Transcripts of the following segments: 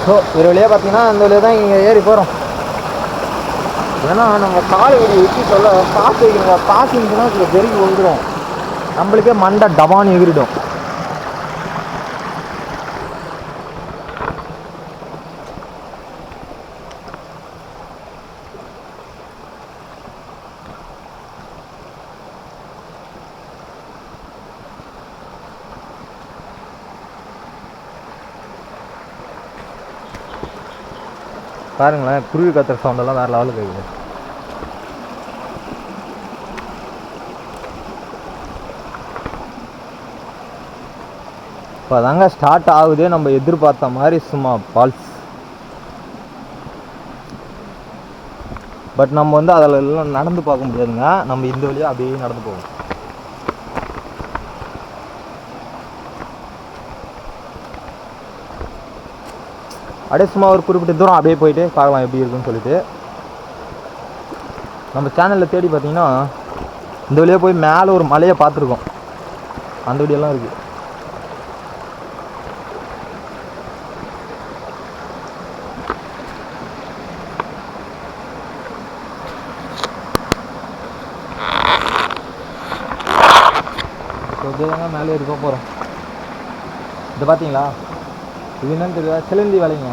So ஒரு வழியாக பார்த்தீங்கன்னா அந்த வழியாக தான் இங்கே ஏறி போகிறோம். ஏன்னா நம்ம காலை வழி வச்சு சொல்ல காசு வைக்கிறீங்க, காசு இருந்துச்சுன்னா சில பெருகி விழுந்துடும், நம்மளுக்கே மண்டை டபான்னு எகிரிடும். பாருங்களேன், குருவி கத்துற சவுண்டெல்லாம் வேறு லெவலுக்கு இருக்குது. இப்போ அதாங்க ஸ்டார்ட் ஆகுது நம்ம எதிர்பார்த்த மாதிரி சும்மா ஃபால்ஸ். பட் நம்ம வந்து அதில் எல்லாம் நடந்து பார்க்க முடியாதுங்க, நம்ம இந்த வழியாக அப்படியே நடந்து போவோம். அப்படியே சும்மா ஒரு குறிப்பிட்ட தூரம் அப்படியே போயிட்டு பார்க்கலாம் எப்படி இருக்குன்னு சொல்லிட்டு. நம்ம சேனலில் தேடி பார்த்தீங்கன்னா இந்த வழியாக போய் மேலே ஒரு மலையை பார்த்துருக்கோம், அந்த வழியெல்லாம் இருக்குது. தாங்க மேலே இருக்க போகிறோம். இது பார்த்தீங்களா, இது என்னன்னு தெரியல, சிலந்தி வேலைங்க.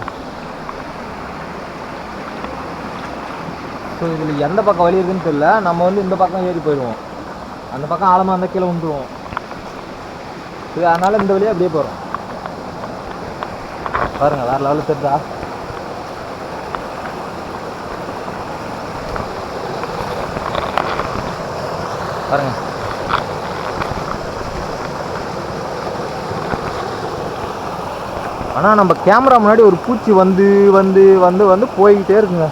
ஸோ இதில் எந்த பக்கம் வழி இருக்குன்னு தெரியல, நம்ம வந்து இந்த பக்கம் ஏறி போயிடுவோம், அந்த பக்கம் ஆழமாக இருந்தால் கீழே வந்துடுவோம். இது அதனால் இந்த வழியாக அப்படியே போகிறோம். பாருங்கள் வேறு லெவலில் தெரியுதா. பாருங்கள் ஆனால் நம்ம கேமரா முன்னாடி ஒரு பூச்சி வந்து வந்து வந்து வந்து போய்கிட்டே இருக்குங்க.